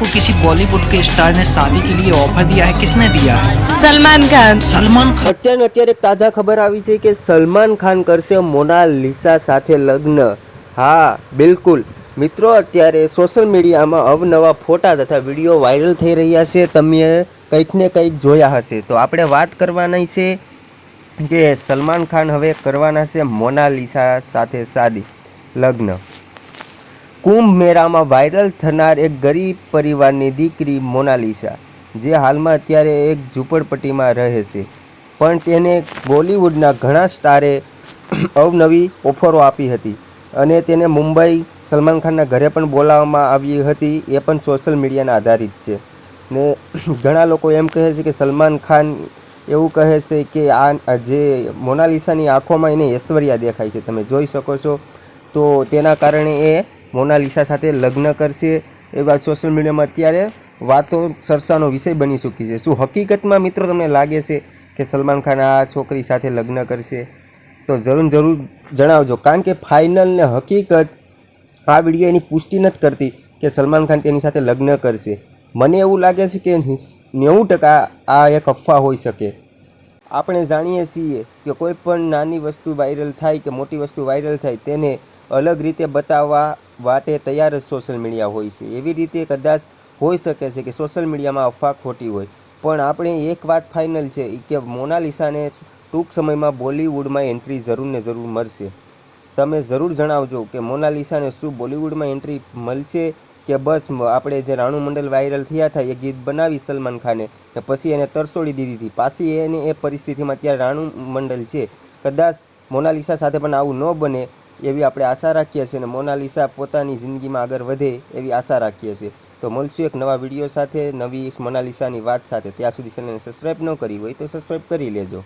को किसी बॉलीवुड के स्टार ने शादी के लिए ऑफर दिया है। किसने दिया है? સલમાન ખાન। सलमान खान। અત્યારે એક તાજા ખબર આવી છે કે સલમાન ખાન કરશે મોનાલિસા સાથે લગ્ન। હા બિલકુલ મિત્રો, અત્યારે સોશિયલ મીડિયામાં અવનવા ફોટા તથા વિડીયો વાયરલ થઈ રહ્યા છે। તમે કંઈક ને કંઈક જોયા હશે। તો આપણે વાત કરવાની છે કે સલમાન ખાન હવે કરવાના છે મોનાલિસા સાથે શાદી લગ્ન। કુંભ મેળામાં વાયરલ થનાર એક ગરીબ પરિવારની દીકરી મોનાલિસા, જે હાલમાં અત્યારે એક ઝૂંપડપટ્ટીમાં રહે છે, પણ તેને બોલિવૂડના ઘણા સ્ટારે અવનવી ઓફરો આપી હતી અને તેને મુંબઈ સલમાન ખાનના ઘરે પણ બોલાવવામાં આવી હતી। એ પણ સોશિયલ મીડિયાના આધારિત છે ને ઘણા લોકો એમ કહે છે કે સલમાન ખાન એવું કહે છે કે આ જે મોનાલિસાની આંખોમાં એને ઐશ્વર્યા દેખાય છે, તમે જોઈ શકો છો। તો તેના કારણે એ મોનાલિસા સાથે લગ્ન કરશે એ વાત સોશિયલ મીડિયામાં અત્યારે વાતો ચર્ચાનો વિષય બની ચૂકી છે। શું હકીકતમાં મિત્રો તમને લાગે છે કે સલમાન ખાન આ છોકરી સાથે લગ્ન કરશે? તો જરૂર જણાવજો, કારણ કે ફાઇનલ ને હકીકત આ વિડીયો એની પુષ્ટિ નથી કરતી કે સલમાન ખાન તેની સાથે લગ્ન કરશે। મને એવું લાગે છે કે 90% આ એક અફવા હોઈ શકે। આપણે જાણીએ છીએ કે કોઈ પણ નાની વસ્તુ વાયરલ થાય કે મોટી વસ્તુ વાયરલ થાય તેને અલગ રીતે બતાવવા માટે તૈયાર જ સોશિયલ મીડિયા હોય છે। એવી રીતે કદાચ હોઈ શકે છે કે સોશિયલ મીડિયામાં અફવા ખોટી હોય, પણ આપણે એક વાત ફાઇનલ છે કે મોનાલિસાને ટૂંક સમયમાં બોલિવૂડમાં એન્ટ્રી જરૂર ને જરૂર મળશે। તમે જરૂર જણાવજો કે મોનાલિસાને શું બોલિવૂડમાં એન્ટ્રી મળશે કે બસ આપણે જે રાણુ મંડલ વાયરલ થયા હતા એ ગીત બનાવી સલમાન ખાને ને પછી એને તરસોડી દીધી હતી, પાછી એને એ પરિસ્થિતિમાં અત્યારે રાણુ મંડલ છે। કદાચ મોનાલિસા સાથે પણ આવું ન બને એવી આપણે આશા રાખીએ છીએ અને મોનાલિસા પોતાની જિંદગીમાં આગળ વધે એવી આશા રાખીએ છીએ। તો મળશું એક નવા વિડીયો સાથે, નવી મોનાલિસાની વાત સાથે। ત્યાં સુધી ચેનલને સબસ્ક્રાઈબ ન કરી હોય તો સબસ્ક્રાઈબ કરી લેજો।